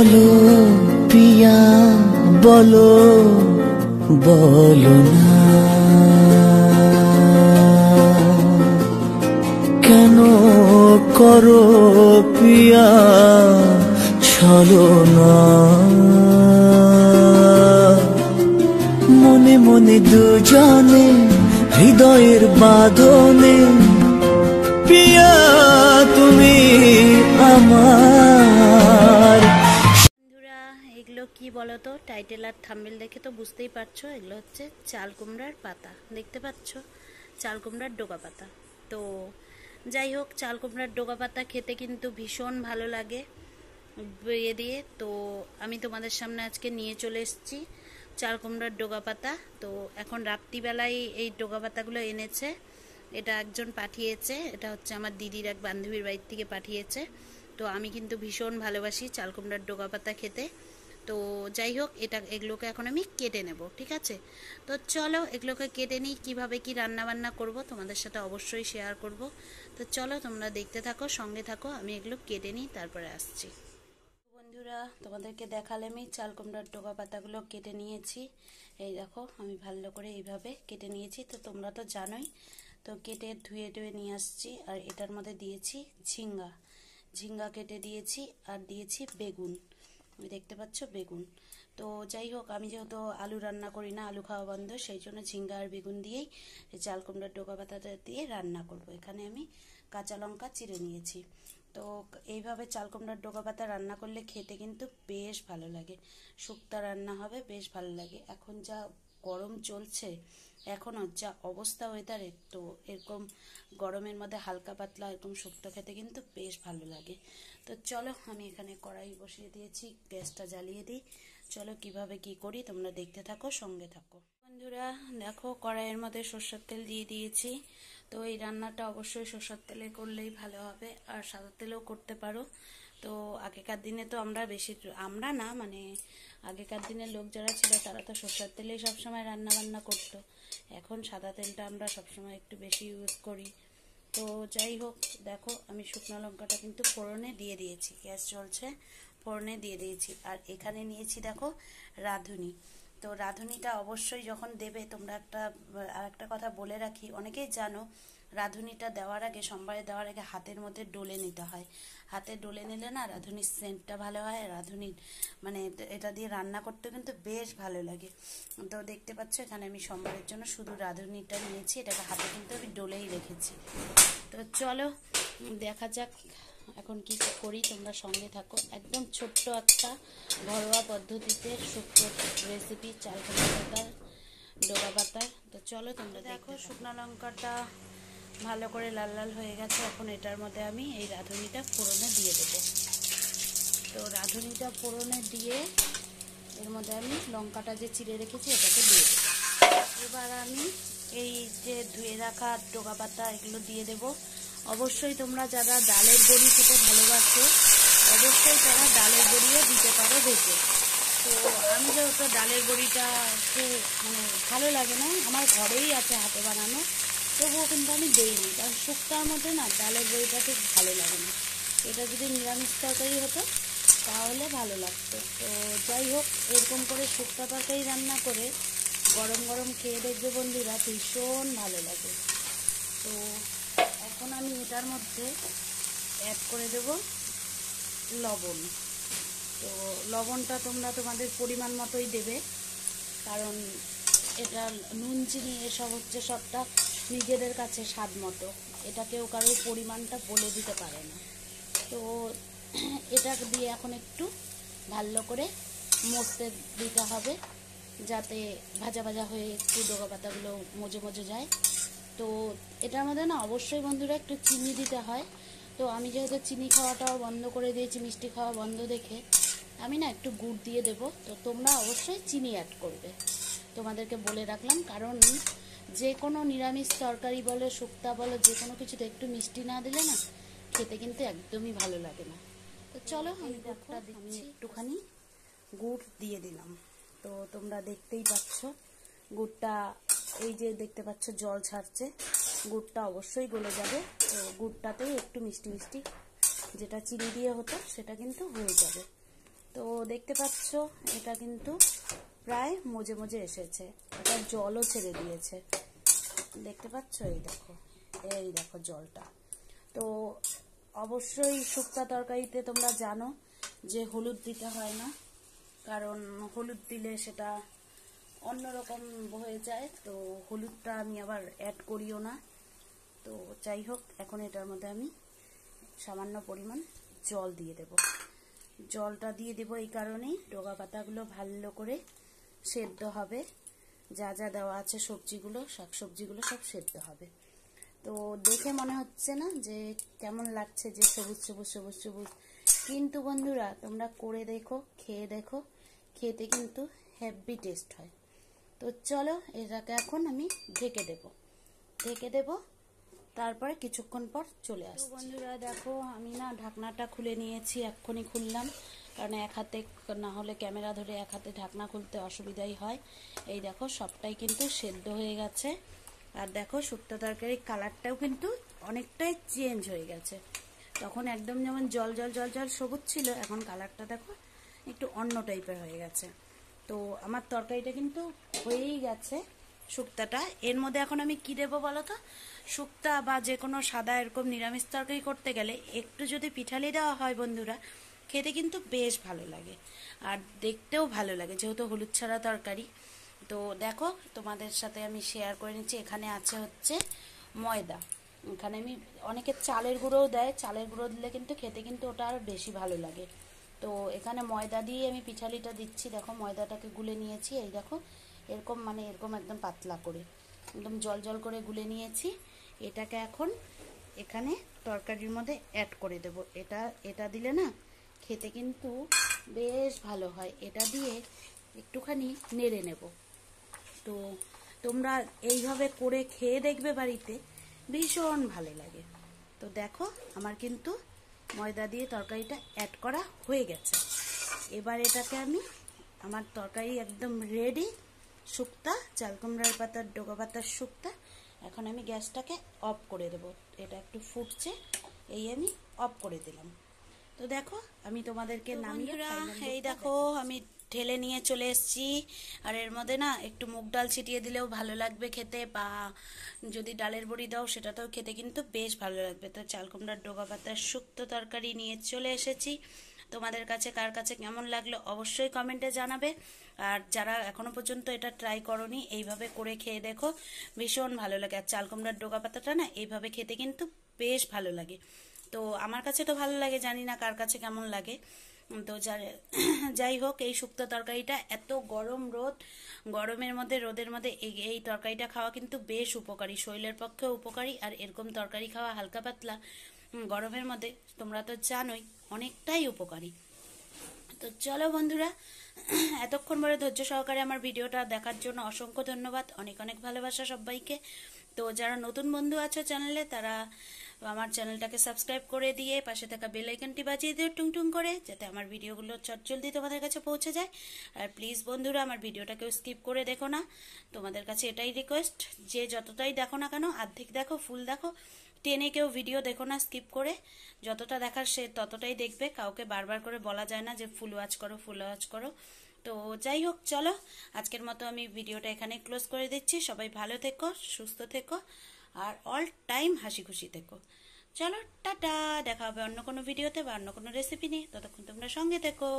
বলো পিয়া বলো বলো না কেন করো পিয়া ছলনা মনে মনে দুজনে হৃদয়ের বাঁধনে পিয়া তুমি আমার। বন্ধুরা এগুলো কি বলো তো, টাইটেল আর থাম্বনেল দেখে তো বুঝতেই পারছো এগুলো হচ্ছে চাল কুমড়ার পাতা। দেখতে পাচ্ছ চাল কুমড়ার ডোকা পাতা। তো যাই হোক, চাল কুমড়ার ডোকা পাতা খেতে কিন্তু ভীষণ ভালো লাগে ইয়ে দিয়ে। তো আমি তোমাদের সামনে আজকে নিয়ে চলে এসেছি চাল কুমড়ার ডোকা পাতা। তো এখন রাত্রিবেলায় এই ডোকা পাতাগুলো এনেছে, এটা একজন পাঠিয়েছে, এটা হচ্ছে আমার দিদির এক বান্ধবীর বাড়ির থেকে পাঠিয়েছে। তো আমি কিন্তু ভীষণ ভালোবাসি চাল কুমড়ার ডোকা পাতা খেতে। তো যাই হোক, এগুলোকে এখন আমি কেটে নেব, ঠিক আছে? তো চলো এগুলোকে কেটে নিই, কীভাবে কি রান্না বান্না করব তোমাদের সাথে অবশ্যই শেয়ার করব। তো চলো তোমরা দেখতে থাকো, সঙ্গে থাকো, আমি এগুলো কেটে নিই তারপরে আসছি। বন্ধুরা তোমাদেরকে দেখালামই চাল কুমড়ার ডোকা পাতাগুলো কেটে নিয়েছি। এই দেখো আমি ভালো করে এইভাবে কেটে নিয়েছি। তো তোমরা তো জানোই, তো কেটে ধুয়ে টুয়ে নিয়ে আসছি। আর এটার মধ্যে দিয়েছি ঝিঙ্গা কেটে দিয়েছি, আর দিয়েছি বেগুন, দেখতে পাচ্ছ বেগুন। তো যাই হোক, আমি যেহেতু আলু রান্না করি না, আলু খাওয়া বন্ধ, সেই জন্য ঝিঙ্গা আর বেগুন দিয়েই চাল কুমড়ার ডোকা পাতাটা দিয়ে রান্না করব। এখানে আমি কাঁচা লঙ্কা চিড়ে নিয়েছি। তো এইভাবে চাল কুমড়ার ডোকা পাতা রান্না করলে খেতে কিন্তু বেশ ভালো লাগে। শুক্তা রান্না হবে, বেশ ভালো লাগে। এখন যা গরম চলছে, এখনও যা অবস্থা ওয়েদারের, তো এরকম গরমের মধ্যে হালকা পাতলা এরকম শুক্তো খেতে কিন্তু বেশ ভালো লাগে। তো চলো আমি এখানে কড়াই বসিয়ে দিয়েছি, গ্যাসটা জ্বালিয়ে দিই। চলো কিভাবে কি করি তোমরা দেখতে থাকো, সঙ্গে থাকো। বন্ধুরা দেখো, কড়াইয়ের মধ্যে সরষের তেল দিয়ে দিয়েছি। তো এই রান্নাটা অবশ্যই সরষের তেলে করলেই ভালো হবে, আর সাদা তেলেও করতে পারো। তো আগেকার দিনে তো আমরা না, মানে আগেকার দিনের লোক যারা ছিল তারা তো সরষের তেলেই সবসময় রান্না বান্না করতো। এখন সাদা তেলটা আমরা সবসময় একটু বেশি ইউজ করি। তো যাই হোক, দেখো আমি শুকনো লঙ্কাটা কিন্তু ফোড়নে দিয়ে দিয়েছি, গ্যাস চলছে, ফোড়নে দিয়ে দিয়েছি। আর এখানে নিয়েছি দেখো রাঁধুনি। তো রাঁধুনিটা অবশ্যই যখন দেবে তোমরা আরেকটা কথা বলে রাখি, অনেকেই জানো রাঁধুনিটা দেওয়ার আগে, সোমবারে দেওয়ার আগে হাতের মধ্যে ডলে নিতে হয়। হাতে ডলে নিলে না রাঁধুনির সেন্টটা ভালো হয়, রাঁধুনির মানে এটা দিয়ে রান্না করতে কিন্তু বেশ ভালো লাগে। তো দেখতে পাচ্ছ এখানে আমি সোমবারের জন্য শুধু রাঁধুনিটা নিয়েছি, এটাকে হাতে কিন্তু আমি ডলেই রেখেছি। তো চলো দেখা যাক এখন কি করি, তোমরা সঙ্গে থাকো। একদম ছোট্ট একটা ঘরোয়া পদ্ধতিতে শুক্তো রেসিপি চাল কুমড়ার ডোকা পাতার। তো চলো তোমরা দেখো, শুকনো লঙ্কাটা ভালো করে লাল লাল হয়ে গেছে। এখন এটার মধ্যে আমি এই রাঁধুনিটা ফোড়নে দিয়ে দেবো। তো রাঁধুনিটা ফোড়নে দিয়ে এর মধ্যে আমি লঙ্কাটা যে চিড়ে রেখেছি এটাকে দিয়ে দেবো। এবার আমি এই যে ধুয়ে রাখা ডোকা পাতা এগুলো দিয়ে দেবো। অবশ্যই তোমরা যারা ডালের বড়ি খেতে ভালোবাসো, অবশ্যই তারা ডালের বড়িও দিতে পারো ভেজে। তো আমি যেহেতু ডালের বড়িটা একটু মানে ভালো লাগে না, আমার ঘরেই আছে হাতে বানানো, তবুও কিন্তু আমি দিইনি, কারণ শুক্তার মধ্যে না ডালের বড়িটা ঠিক ভালো লাগে না। এটা যদি নিরামিষ তরকারি হতো তাহলে ভালো লাগতো। তো যাই হোক, এরকম করে শুক্তা তরকারি রান্না করে গরম গরম খেয়ে দেখবে বন্ধুরা, ভীষণ ভালো লাগে। তো এখন আমি এটার মধ্যে অ্যাড করে দেব লবণ। তো লবণটা তোমরা তোমাদের পরিমাণ মতোই দেবে, কারণ এটা নুন চিনি এসব হচ্ছে সবটা নিজেদের কাছে স্বাদ মতো, এটা কেউ কারোর পরিমাণটা বলে দিতে পারে না। তো এটা দিয়ে এখন একটু ভালো করে মজতে দিতে হবে, যাতে ভাজা ভাজা হয়ে একটু ডোকা পাতাগুলো মজে মজে যায়। তো এটার মধ্যে না অবশ্যই বন্ধুরা একটু চিনি দিতে হয়। তো আমি যেহেতু চিনি খাওয়াটাও বন্ধ করে দিয়েছি, মিষ্টি খাওয়া বন্ধ দেখে আমি না একটু গুড় দিয়ে দেবো। তো তোমরা অবশ্যই চিনি অ্যাড করবে, তোমাদেরকে বলে রাখলাম, কারণ যে কোনো নিরামিষ তরকারি বলো, শুক্তা বলো, যে কোনো কিছুতে একটু মিষ্টি না দিলে না খেতে কিন্তু একদমই ভালো লাগে না। তো চলো আমি গুড়টা দিচ্ছি, একটুখানি গুড় দিয়ে দিলাম। তো তোমরা দেখতেই পাচ্ছ গুড়টা, এই যে দেখতে পাচ্ছ জল ছাড়ছে, গুড়টা অবশ্যই গলে যাবে। তো গুড়টাতেই একটু মিষ্টি মিষ্টি, যেটা চিনি দিয়ে হতো সেটা কিন্তু হয়ে যাবে। তো দেখতে পাচ্ছ এটা কিন্তু প্রায় মজে মজে এসেছে, এটা জলও ছেড়ে দিয়েছে, দেখতে পাচ্ছ? এই দেখো জলটা। তো অবশ্যই শুক্তা তরকারিতে তোমরা জানো যে হলুদ দিতে হয় না, কারণ হলুদ দিলে সেটা অন্যরকম হয়ে যায়। তো হলুদটা আমি আবার অ্যাড করিও না। তো যাই হোক, এখন এটার মধ্যে আমি সামান্য পরিমাণ জল দিয়ে দেব। জলটা দিয়ে দেব এই কারণেই, ডগা পাতাগুলো ভালো করে সেদ্ধ হবে, যা যা দেওয়া আছে সবজিগুলো, শাকসবজিগুলো সব সেদ্ধ হবে। তো দেখে মনে হচ্ছে না যে কেমন লাগছে, যে সবুজ সবুজ সবুজ সবুজ, কিন্তু বন্ধুরা তোমরা করে দেখো, খেয়ে দেখো, খেতে কিন্তু হেভি টেস্ট হয়। তো চলো এটাকে এখন আমি ঢেকে দেব, তারপরে কিছুক্ষণ পর চলে আসছি। বন্ধুরা দেখো, আমি না ঢাকনাটা খুলে নিয়েছি, এক্ষুনি খুললাম, কারণ এক হাতে না হলে ক্যামেরা ধরে এক হাতে ঢাকনা খুলতে অসুবিধাই হয়। এই দেখো সবটাই কিন্তু সেদ্ধ হয়ে গেছে, আর দেখো শুক্তো তরকারির কালারটাও কিন্তু অনেকটাই চেঞ্জ হয়ে গেছে। তখন একদম যেমন জল জল জল জল সবুজ ছিল, এখন কালারটা দেখো একটু অন্য টাইপের হয়ে গেছে। তো আমার তরকারিটা কিন্তু হয়েই গেছে, শুক্তাটা। এর মধ্যে এখন আমি কি দেবো বলো তো? শুক্তা বা যে কোনো সাদা এরকম নিরামিষ তরকারি করতে গেলে একটু যদি পিঠালি দেওয়া হয় বন্ধুরা, খেতে কিন্তু বেশ ভালো লাগে আর দেখতেও ভালো লাগে, যেহেতু হলুদ ছাড়া তরকারি। তো দেখো তোমাদের সাথে আমি শেয়ার করে নিচ্ছি, এখানে আছে হচ্ছে ময়দা। এখানে আমি, অনেকে চালের গুঁড়োও দেয়, চালের গুঁড়ো দিলে কিন্তু খেতে কিন্তু ওটা আর বেশি ভালো লাগে। তো এখানে ময়দা দিয়ে আমি পিঠালিটা দিচ্ছি। দেখো ময়দাটাকে গুলে নিয়েছি, এই দেখো এরকম, মানে এরকম একদম পাতলা করে, একদম জল জল করে গুলে নিয়েছি। এটাকে এখন এখানে তরকারির মধ্যে অ্যাড করে দেব। এটা দিলে না খেতে কিন্তু বেশ ভালো হয়। এটা দিয়ে একটুখানি নেড়ে নেব। তো তোমরা এইভাবে করে খেয়ে দেখবে বাড়িতে, ভীষণ ভালো লাগে। তো দেখো আমার কিন্তু ময়দা দিয়ে তরকারিটা অ্যাড করা হয়ে গেছে। এবার এটাকে আমি, আমার তরকারি একদম রেডি, শুক্তা, চালকুমড়ার পাতার ডগা পাতার শুক্তা। এখন আমি গ্যাসটাকে অফ করে দেব। এটা একটু ফুটছে, এই আমি অফ করে দিলাম। তো দেখো আমি তোমাদেরকে নামিয়ে, এই দেখো আমি ঢেলে নিয়ে চলে এসেছি। আর এর মধ্যে না একটু মুগ ডাল ছিটিয়ে দিলেও ভালো লাগবে খেতে, বা যদি ডালের বড়ি দাও সেটাতেও খেতে কিন্তু বেশ ভালো লাগবে। তো চালকুমড়ার ডগা পাতার শুক্তো তরকারি নিয়ে চলে এসেছি। তোমাদের কাছে কার কাছে কেমন লাগলো অবশ্যই কমেন্টে জানাবে। আর যারা এখনো পর্যন্ত এটা ট্রাই করনি, এইভাবে করে খেয়ে দেখো, ভীষণ ভালো লাগে। আর চালকুমড়ার ডগা পাতাটা না এইভাবে খেতে কিন্তু বেশ ভালো লাগে। তো আমার কাছে তো ভালো লাগে, জানি না কার কাছে কেমন লাগে। তো যাই হোক, এই শুক্তো তরকারিটা এত গরমের মধ্যে, রোদের মধ্যে এই তরকারিটা খাওয়া কিন্তু বেশ উপকারী, শরীরের পক্ষেও উপকারী। আর এরকম তরকারি খাওয়া হালকা পাতলা গরমের মধ্যে তোমরা তো জানোই অনেকটাই উপকারী। তো চলো বন্ধুরা, এতক্ষণ ধরে ধৈর্য সহকারে আমার ভিডিওটা দেখার জন্য অসংখ্য ধন্যবাদ, অনেক অনেক ভালোবাসা সবাইকে। তো যারা নতুন বন্ধু আছো চ্যানেলে, তারা আমার চ্যানেলটাকে সাবস্ক্রাইব করে দিয়ে পাশে থাকা বেল আইকনটি বাজিয়ে দিও টুং টুং করে, যাতে আমার ভিডিওগুলো চটজলদি তোমাদের কাছে পৌঁছে যায়। আর প্লিজ বন্ধুরা, আমার ভিডিওটাকেও স্কিপ করে দেখো না, তোমাদের কাছে এটাই রিকোয়েস্ট, যে যতটাই দেখো না কেন, অর্ধেক দেখো, ফুল দেখো, টেনে কেউ ভিডিও দেখো না স্কিপ করে। যতটা দেখার সে ততটাই দেখবে, কাউকে বারবার করে বলা যায় না যে ফুল ওয়াচ করো, ফুল ওয়াচ করো। তো যাই হোক, চলো আজকের মতো আমি ভিডিওটা এখানে ক্লোজ করে দিচ্ছি। সবাই ভালো থেকো, সুস্থ থেকো, আর অল টাইম হাসি খুশি থেকো। চলো টাটা, দেখা হবে অন্য কোনো ভিডিওতে বা অন্য কোনো রেসিপি নিয়ে। ততক্ষণ তোমরা সঙ্গে থেকো।